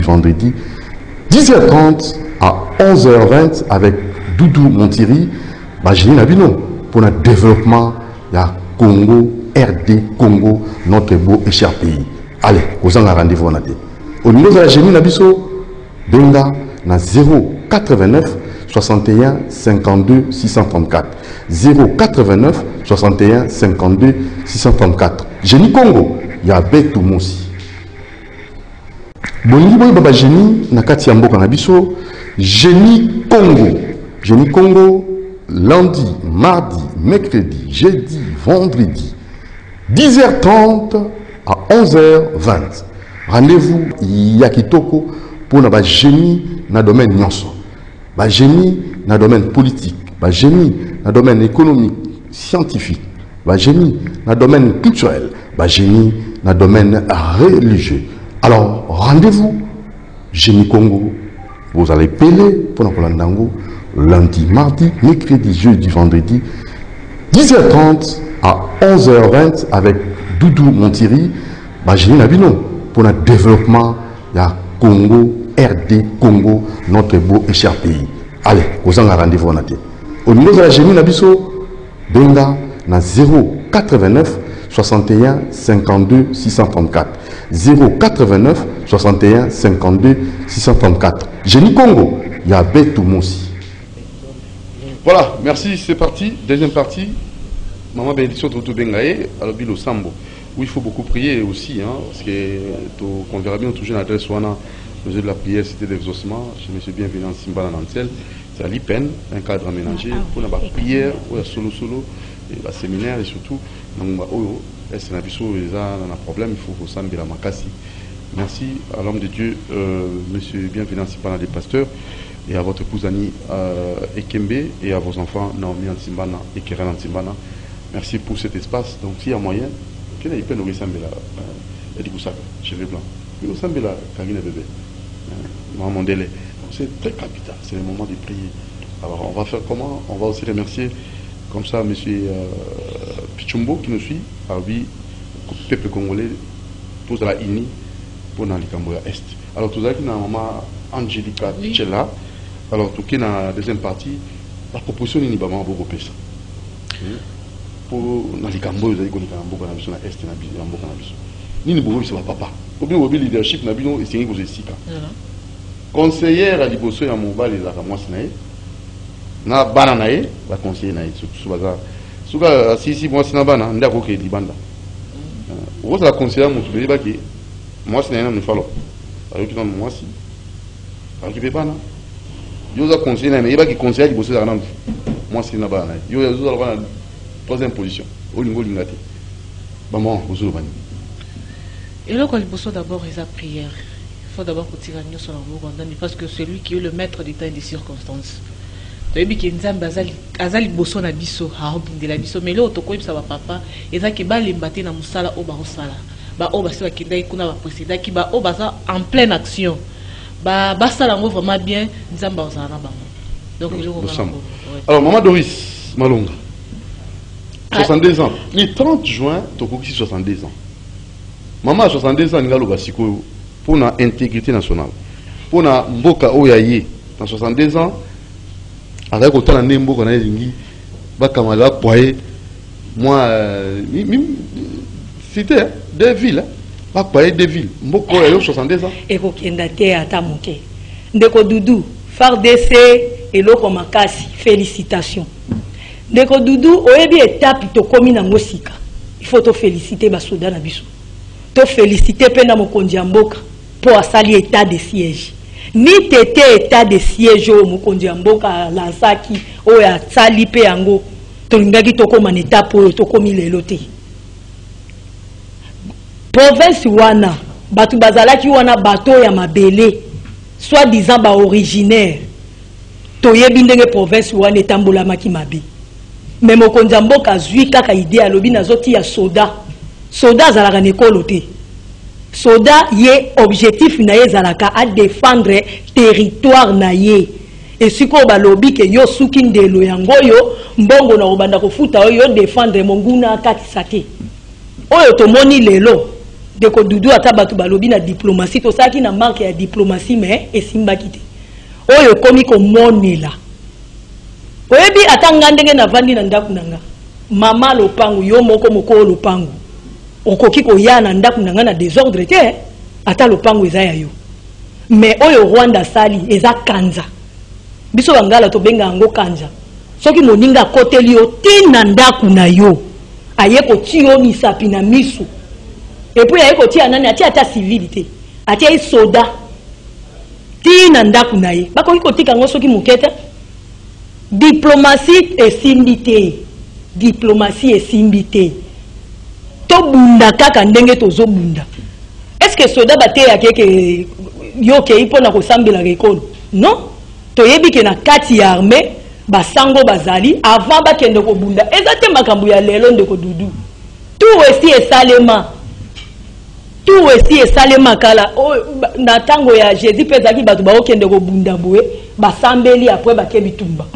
vendredi 10h30 à 11h20 avec Doudou Montiri, Génie Nabino pour le développement de Congo, RD Congo, notre beau et cher pays. Allez, vous en rendez-vous. Au niveau de la Génie Nabiso, Benga na 089 61 52 634. 089 61 52 634. Génie Congo, il y a Betou Moussi. Bongi boy baba Génie na kati ya mboka na biso Génie Congo. Génie Congo lundi, mardi, mercredi, jeudi, vendredi 10h30 à 11h20. Rendez-vous Yakitoko pour na génie na domaine nyonso. Ba génie na domaine politique, ba génie na domaine économique, scientifique, ba génie na domaine culturel, ba génie na domaine religieux. Alors, rendez-vous Génie Congo. Vous allez payer pour nous Nango lundi, mardi, mercredi, jeudi, vendredi 10h30 à 11h20 avec Doudou Montiri, ba Génie Nabino pour le développement de Congo, RD Congo, notre beau et cher pays. Allez, vous en rendez-vous. Au niveau de la Génie Nabiso, Benga na 089 61 52 634. 089 61 52 634. Génie Congo, il y a Betou Moussi. Voilà, merci, c'est parti. Deuxième partie. Maman bénédiction de Bengaé, à l'obilo Sambo. Où il faut beaucoup prier aussi, hein, parce qu'on verra bien toujours l'adresse où on a besoin de la prière, c'était d'exaucement. Je me suis bien venu en Simba dans Nantel. C'est à l'IPEN, un cadre aménagé pour la prière, ou la solo, la séminaire et surtout, c'est un problème, il faut s'en la makasi. Merci à l'homme de Dieu, monsieur bienvenu en Simba des pasteurs, et à votre épouse Annie Ekembe, et à vos enfants Naomi Antimbana et Keren Antimbana. Merci pour cet espace. Donc s'il y a moyen, qu'il y ait peine au Sambela, cheveux blancs. Mais au Sambela, Karine bébé, maman délai. C'est très capital, c'est le moment de prier. Alors on va faire comment? On va aussi remercier comme ça M. Pichumbo qui nous suit, par lui, le peuple congolais, tous à la INI, pour dans les Camboya Est. Alors tout ça, il y a maman Angelica Tchela. Alors tout qui dans la deuxième partie, la proposition n'est pas vraiment beaucoup plus. Pour dans les Camboya, vous avez connu Camboya dans la Est, dans la Camboya. Ni ne pouvons pas papa. Ou bien le leadership, nous avons essayé de vous expliquer. Conseillère à Liboso et à Mobile, les Akamouasinae, na bananae, la conseillère nae, sous bazar. Souka, si moi c'est na bana, n'a qu'au crédit banda. Ou la conseillère, mon souverain, qui moi c'est un follow. Alors que moi si. Alors que pas na. Yo la conseillère, mais il va qui conseille Liboso à Nantes. Moi c'est na bana. Yo la troisième position. Au niveau lingate. Maman, vous avez et là, quand il faut d'abord les prières. Il faut d'abord que tu rendes sur la parce que c'est lui qui est le maître des temps et des circonstances. Tu as vu qu'il y a un bosso na biso, de la biso, mais là, tu as ça va papa, et ça qui va l'embatter dans Moussala au Barosala. Bah, au Bassala qui est précédent, qui va au Bassa en pleine action. Bah, Bassala vraiment bien, Nzamba Osana. Donc, alors, Maman Doris Malonga, 62 ans. Le 30 juin, tu as 62 ans. Maman a 62 ans, ngalo basiko pour na intégrité nationale. Pour na mboka oyaye dans 62 ans, avec autant de mboka na zingi ba kamala poye moi cité des villes ba poye des villes mboka oyaye 62 ans. Et kokenda te ata moke. Ndeko Doudou, FARDC et loko makasi, félicitations. Ndeko Doudou, oyebi étape to komi na mosika. Il faut te féliciter basoda na biso. Te féliciter pe na mokonzi ya mboka pour asali état de siège. Ni tete état de siège au mokonzi ya mboka la saki o ya sali pe yango to ngaki to koma na état pour to komi lelo te. Province wana batu bazalaki wana bato ya mabele soit disant ba originaire to yebi ndenge province wana etambola maki mabe. Mais mokonzi ya mboka zui kaka idée alobi nazoti ya soda. Soda azalaka nekolo te. Soda ye objectif na ye zalaka à défendre territoire na ye. Et siko balobi ke yo suki ndelo yango yo mbongo na obanda kofuta yo défendre monguna katisa te. Oyo tomoni lelo Ndeko Doudou ata batu balobi na diplomatie to saki na marque ya diplomatie mais esimbaki te. Oyo komi ko monela. Oyebi atanga ndenge na vandi na ndaku nanga. Mama lopangu yo moko moko lopangu. Okoki ko ya na ndaku nanga na désordre te ata lopangu eza ya yo. Mais oyo Rwanda sali eza kanza. Biso bangala to benga ngo kanza. Soki moninga koteli yo tina ndaku na yo. Aye ko tiyo misapi na misu. Et puis aye ko tia nani ati ata civilité. Ati ay soda. Tina ndaku na ye. Bako ko tika ngo soki muketa. Diplomatie et simbité. Diplomatie et simbité. To bunda kaka ndenge tozo bunda. Est-ce que soda bate ya keke yo ke ipo na ko sambela rekolo? Non. To yebi ke na kati ya armée basango bazali avant ba kende ko bunda. Ezate makambu ya lelo Ndeko Doudou. Tout aussi est salema. Tout aussi est salema kala na tango ya Jésus pezaki batu ba okende ko bunda boye basambeli après ba kebitumba.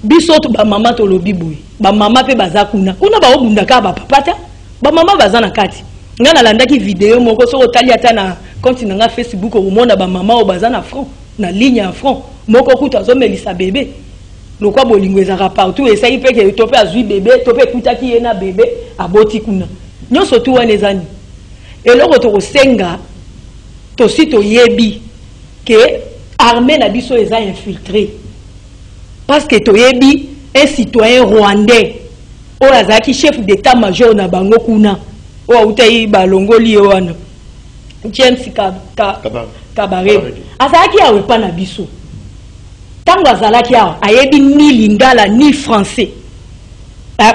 Biso to ba mama to lobi boye. Ba mama pe bazakuna. Kuna ba obunda ka ba papata. Ba mama bazana kati. Nga nalandaki vidéo moko soko tali ata na compte na Facebook omona ba mama o bazana front na ligne en front. Moko kuta zo melisa bébé. Lokwa bolingo ezaka partout et ça il peut que topé azui bébé, topé kutaki yena bébé aboti kuna. Nyonso tu wana ezani. Et loko to senga to sito yebi que armée na biso eza infiltré. Parce que to yebi un citoyen rwandais o azaki chef d'état-major na bango kuna o utayi balongoli wana James Kabare azaki awe pa na biso tango azalaki awa ayebi ni lingala ni français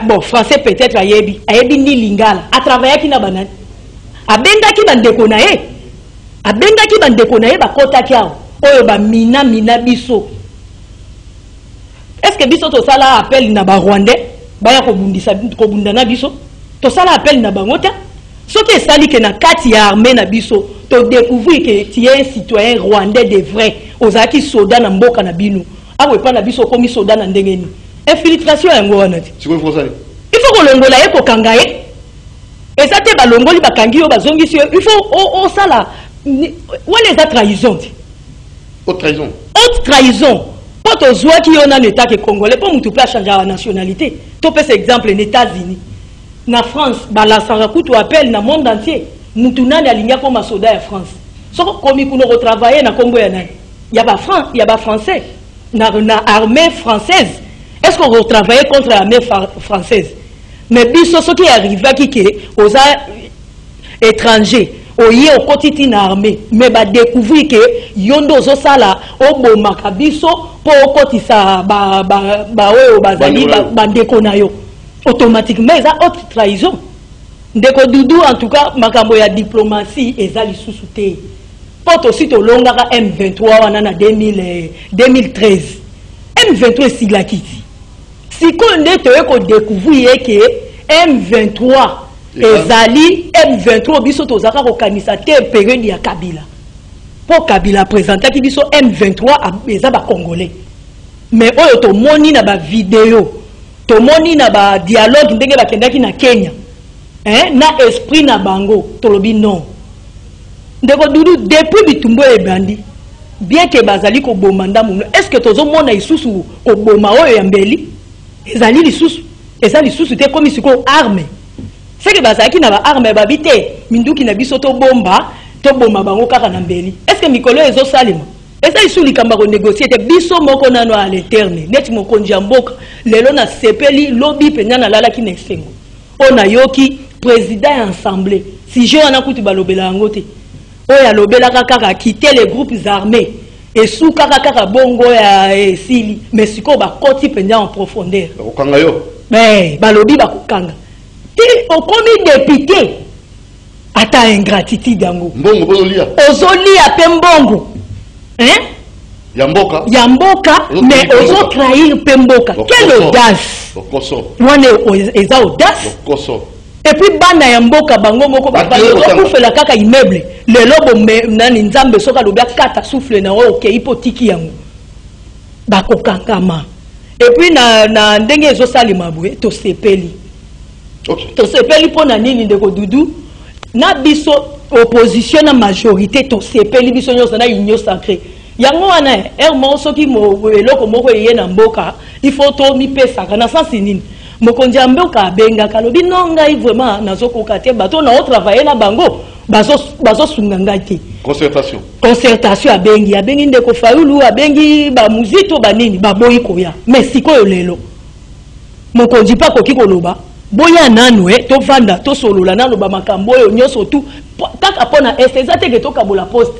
bon français peut-être ayebi ni lingala atravaillaki na banani abendaki bandeko na ye bakotaki awa oyo mina biso. Est-ce que biso to sala appel na ba rwandais baya ko bunda na biso to sala appel na bango ta soki esali ke na kati ya armée na biso to découvrir que tu es un citoyen rwandais de vrai ozaki soda na mboka na bino awe pa na biso komi soda na ndengeni infiltration yango wana ti Siko faut ça. Il faut ko longola ye ko kangaye eza te balongoli bakangi yo bazongisi yo il faut o sala wala eza trahison ti Haute trahison. Haute trahison. Quand on voit qu'il y a un État qui est congolais, pour nous changer la nationalité. Tu peux exemple les États-Unis. Na France, la Sarakou, tu appelles dans le monde entier. Nous tous les lignes comme un soldat en France. Sauf que nous retravaillons dans le Congo, il y a pas France, il y a pas français. Na armée française. Est-ce qu'on retravaille contre l'armée française? Mais biso ce qui arrive qui est aux étrangers. Oye au quotidien armée mais ba découvrir que yondo zo sala obo makabiso po okotisa ba oyo bazali ba ndeko yo automatiquement ça haute trahison. Ndeko Doudou en tout cas makambo ya diplomatie ezali susute poto sito longaka M23 wana na 2013 M23 silakiti siko ndeto eko découvrir que M23 ezali M23 biso tozaka ko kanisa te période ya Kabila. Pour Kabila présenter ki biso M23 eza ba congolais. Mais oyo to moni na ba vidéo, to moni na ba dialogue ndenge bakendaki na Kenya. na esprit na bango tolobi non ndeko dudu depuis bitumbo ebandi bien que bazali ko bomanda muno est-ce que tozo mona isusu ko boma oyo ya mbeli ezali lisusu te comme siko arme c'est que bazaki na ba arme babite minduki na biso to bomba bango kaka na mbeli est-ce que mikolo ezo salima esa isu likamba ko négocier te biso moko nano à l'éternel neti mokonzi ya mboka lelo na sepeli lobi penya na lala ki na esengo ona yoki président ya assemblée si je wana kuti balobela yango te oya lobela kaka quitter les groupes armés et sous kaka bongo ya sili mais siko ba koti penya en profondeur okanga yo balobi bakokanga ti okomi député ata ingratitude yango mbongo bozolia ozolia pe mbongo Yamboka mais ozo trahir pe mboka quelle audace wana eza audace et puis bana ya mboka bango moko bakufela kaka immeuble lelo nani nzambe soka lobia kata souffle na oke hypothétique yango bakokangama et puis na ndenge ezosalema boye tosepeli pona nini ndeko dudu na biso opposition na majorité tosepeli biso nyonso na union sacrée yango wana mo soki eloko moko eye na mboka il faut to mipesaka na sansi nini mokonzi ya mboka abengaka lobi non ngai vraiment nazokoka te bato na otravaille na bango bazosunga ngai te concertation abengi ndeko Fayulu abengi bamuzito banini baboyi koya mais sikoyo lelo mokonzi pa koki koloba boya nanu tovanda tosolola nanu bamakambo oyo nyonso tu kaka mpona eza teke tokabola poste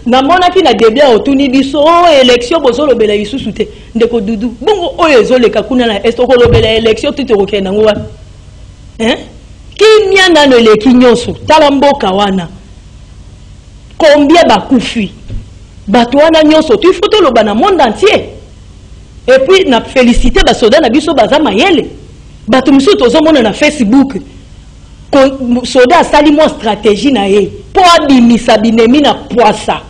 namonaki na debia otuni biso élection bozolobela lisusu te ndeko dudu bongo oyo ezoleka kuna na est okolobela élection tutokokenda yango wana kimia nano eleki nyonso tala mboka wana combien bakufi bato wana nyonso tu ifo toloba na monde entier et puis na félicité basoda na biso baza mayele bato misusu tozomona na Facebook soda asali mwa stratégie na ye po abimisa binemi na poisa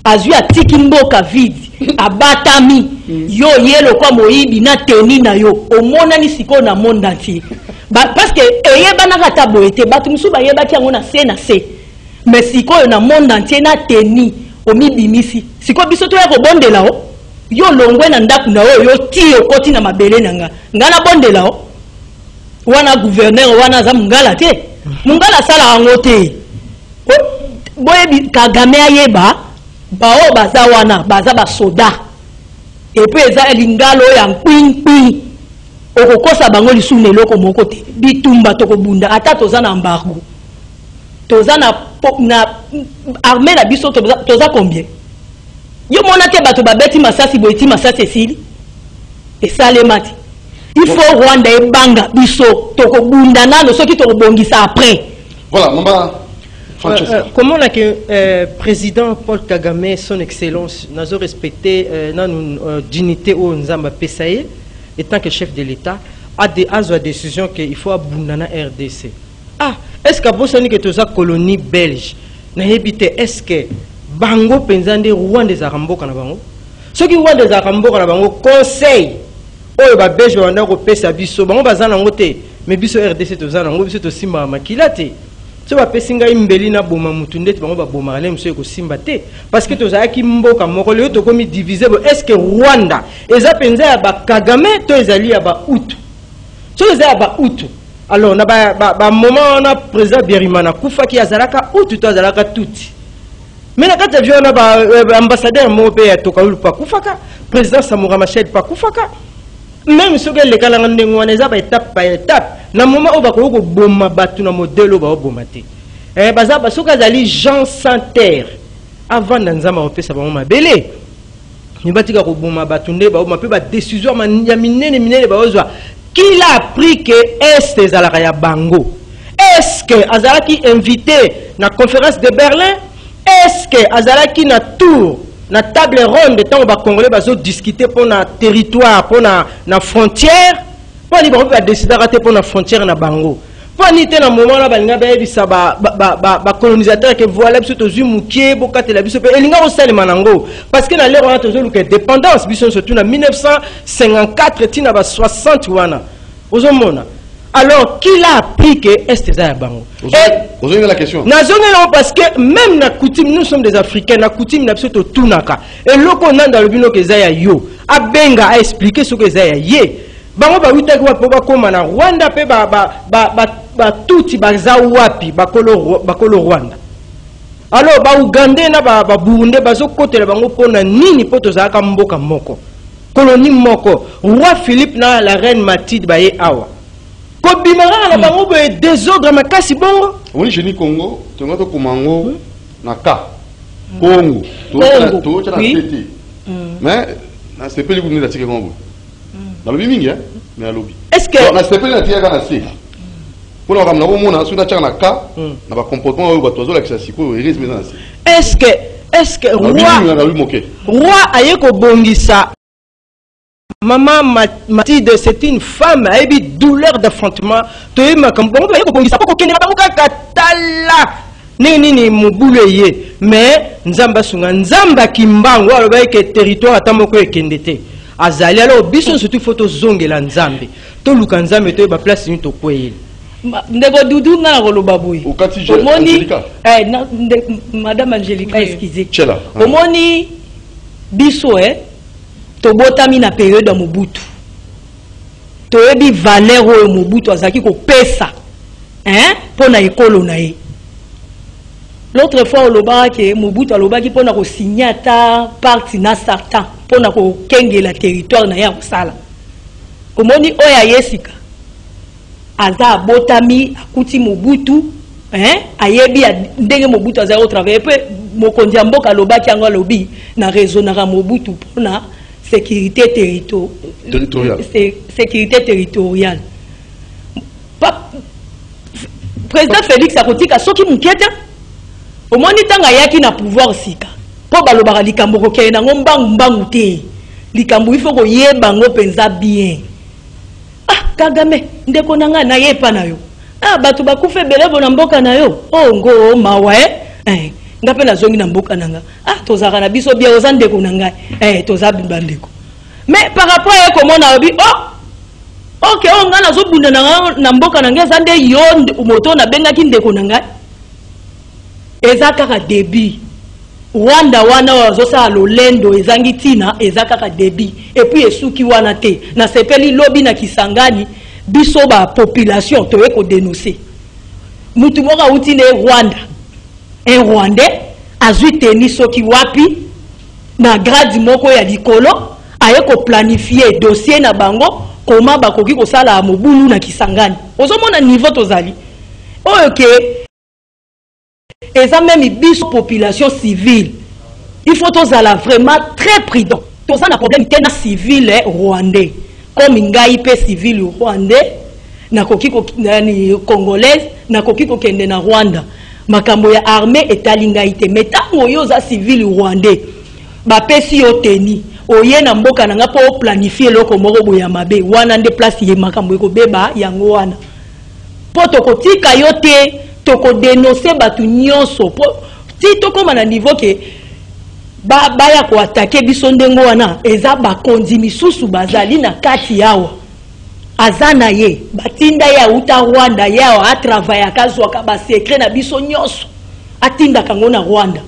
azwi atiki mboka vide abatami yo yelo kwa moyibi na teni na yo omonani sikoyo na monde entier parce que eyebanaka ata boye te bato misusu bayebaki yango na se mais sikoyo na monde entier na teni omibimisi sikoyo biso toya kobondela o yo longwe na ndaku na oyo yo ti okoti na mabele na nga na bondela o wana gouverneur wana za mungala te mungala sala yango te boye Kagame ayeba bao baza wana baza basoda et puis eza lingalo ya nkwinkwi okokosa bango lisu na eloko moko te bitumba tokobunda ata toza na embargo toza na armée na biso toza combien yo mona te bato babeti masasi boyeti masasi esili esalema te il faut Rwanda et Banga biso tokobunda nano soki tokobongisa après voilà mama comment là que président Paul Kagame son excellence nazo respecté nanu dignité au nzamba pesaye étant que chef de l'état a des décision que il faut abunda na RDC est-ce que bosani que toza colonie belge na hebité est-ce que bango penzande Rwanda za ramboka na bango soki Rwanda za ramboka na bango conseil oyo ba belge wanda ko pesa biso bango bazana ngote mais biso RDC tozana ngo biso to simba makila te so ba pesinga imbeli na boma mutu ndeti bango ba boma ale mso ko simba te parce que tozaki mboka moko leo to komi diviser est-ce que Rwanda eza penza ya ba Kagame to ezali ya ba Hutu so eza ya ba Hutu alors na ba moment na président Birimana kufa ki azalaka Hutu to azalaka tuti mais na kata viona ba ambassadeur mo pe ya tokaulu pa kufaka président Samora Machel pa kufaka même ce que les calendriers n'ont pas étape par étape, na moment où ba ko bomba batu na modèle ba bomate. Baza ba soka zali Jean sans terre avant nzamba opesa ba mabele. Ni batika ko bomba batu nde ba pe ba décision ya minene ba ozwa. Qui l'a appris que est ezalaka ya bango? Est-ce que azalaki invité na conférence de Berlin? Est-ce que azalaki na tour na table ronde tant ba congolais bazo discuter pour na territoire pour na frontière pour li ba décider rater pour na frontière na bango pour ni te na moment là balinga ba ebisa ba colonisateur que voilà biso tozu mukie bokatela biso pe elinga osalema nango parce que na lero wana tozo luka dépendance biso surtout na 1954 tina ba 60 wana ozomona Alors, qui l'a appris que est ça bango? Vous avez la question. Parce que même na coutume, nous sommes des Africains, na coutume na psoto tunaka. Et loko nanda le bino ke zaya yo. Abenga a expliquer ce que zaya ye. Bango ba wita kwa poba koma na Rwanda pe ba tuti baza wapi bakolo Rwanda. Alors ba Uganda na ba Burundi bazo kotela bango pona nini poto zaka mboka moko. Colonie moko. Roi Philippe na la reine Mathilde ba ye awa. Kobimara la bango be désordre makasi bongo. Oui, je dis Congo, tu vas au Mango, Naka, Congo, tu vas pété. Mais, c'est pas les goûts de la tigre Congo. Dans le biming, mais à l'objet. Est-ce que. On a pas la tigre à la C. Pour nous ramener au monde, on a sur la Naka, on a comportement où tu as l'accès à Siko, et risque mais est-ce que roi ayeko bongisa maman Mathilde, c'est une femme a eu douleur d'affrontement. Tu es ma campagne, tu es bongisa poko kende ba katala nini mubuleye mais nzamba sunga nzamba kimbango aloba ke territoire atamoko ekendete azali alors biso surtout photo zongela nzambe to luka nzambe to ba place ni to kweli. Ndeko Doudou nga na koloba boy. Omoni Madame Angélica excusez. Chela. Omoni biso tobotami na période ya Mobutu. Toyebi valeur oyo Mobutu azaki ko pesa. Pona ekolo na ye. L'autre fois oloba ke Mobutu aloba ki pona ko signata parti na Satan pona ko kengela territoire na ya kosala. Omoni oya yesika. Aza botami akuti Mobutu ayebi ndenge Mobutu aza au travail pe mokonzi ya mboka lobaki yango lobi na raisonnera Mobutu pona sécurité territoriale. Sécurité territoriale. Président Félix akotika soki muketa omoni tanga yaki na pouvoir sika po balobaka likambo kokeye nango mbangu te likambo ifo koyeba ngo penza bien. Kagame ndeko nanga na yepa na yo batu bakufe belebo na mboka na yo ngo mawa ngape na zongi na mboka nanga tozaka na biso bia oza ndeko nanga toza bandeko mais par rapport à comment on a dit OK on nga na zo bunda na mboka nanga za nde yo moto na benga ki ndeko nanga ezaka ka débit Rwanda wana wazosa lolendo ezangi tina ezaka débit et puis esuki wana te na sepeli lobi na Kisangani biso ba population to eko dénoncer mutu moka utine Rwanda un Rwandais azui teni soki wapi na grade moko ya likolo ayeko planifier dossier na bango koma bakoki kosala mobulu na Kisangani ozomona niveau tozali oyoke et ça même biso population civile il faut tous aller vraiment très prudent tous ça un problème tena civil rwandais comme ngai pe civil rwandais na koki ni congolaise na koki ko kende na Rwanda makambo ya armée etalinga ite metango yo za civil rwandais ba pesi yo teni oye na mboka nanga po planifier loko moko boya mabe wana nde place ye makambo ko beba yango wana poto kotika yo te toko dénoncer batu nyonso po ti tokoma na niveau ke baya ko attaquer biso ndengo wana eza bakonzi misusu bazali na kati yawa azana ye batinda ya uta Rwanda yawa a travailler kazwa ka ba secret na biso nyonso atinda kango na Rwanda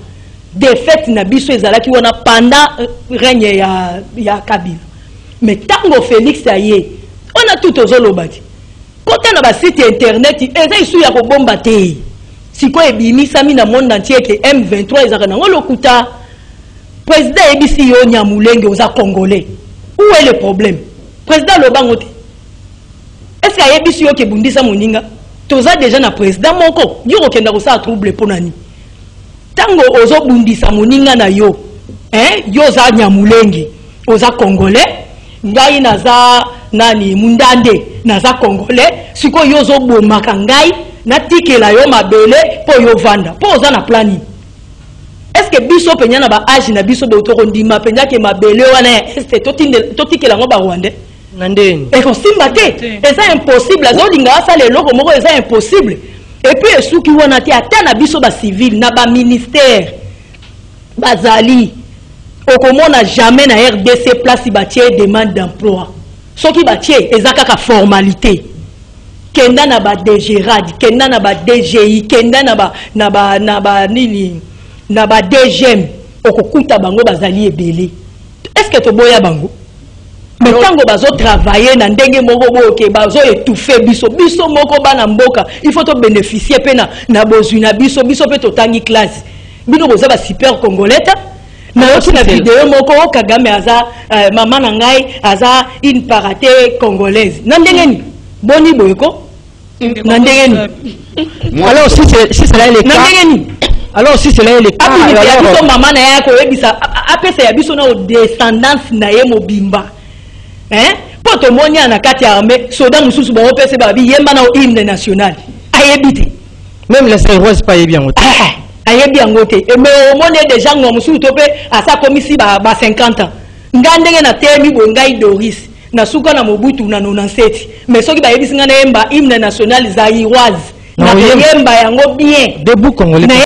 de fait na biso ezalaki wana pendant règne ya Kabila mais tango Félix aye on a tout ozolobaki côté na ba site internet eza isu ya ko bomba te siko ebimisami na monde entier que M23 ezaka nango lokuta président ebisi yo Nyamulenge oza congolais où est le problème président lobango te est-ce que ebisi yo ke bundisa moninga toza déjà na président moko yo kokenda ko sa trouble ponani tango ozo bundisa moninga na yo yo za Nyamulenge oza congolais ngai naza nani mundande naza congolais siko yozo bomaka ngai na tikela yo mabele po yo vanda po oza na plani est-ce que biso penya na ba age na biso be otoko ndima penya ke mabele wana est to tikela ngo ba Rwanda nandeni et kosimba te c'est impossible azolinga ça le loko moko c'est impossible et puis esuki wana te ata na biso ba civil na ba ministère bazali okomona jamais na RDC place batie demande d'emploi soki batie ezaka ka formalité kenda na ba DGRAD, kenda na ba DGI, kenda na ba nini na ba DGM okokuta bango bazali ebele. Est-ce que to boya bango? Mais tango bazo travailler na ndenge moko boke bazo étouffer biso moko bana mboka, il faut to bénéficier pena na bozui na biso pe to tangi classe. Bino boza ba super congolais na yoti na vidéo moko Kagame aza maman na ngai aza une paraté congolaise. Na ndenge ni boni boyeko na ndenge ni. Alors si cela est le cas, na ndenge ni. Alors si cela est le cas, alors maman na yako ebisa apesa ya biso na descendance na ye mobimba. Hein? Poto monia na kati armée, soda mususu ba opese ba bi yemba na hymne national. Ayebite. Même les héros pas bien ngote. Ayebi angote. Mais au monde déjà ngo mususu tope asa komisi ba 50 ans. Ngandenge na temi bo ngai Doris. Na suka na Mobutu na 97. Mais soki ba yebisi ngana yemba hymne national zaïroise. Na yemba yango bien. Debout congolais.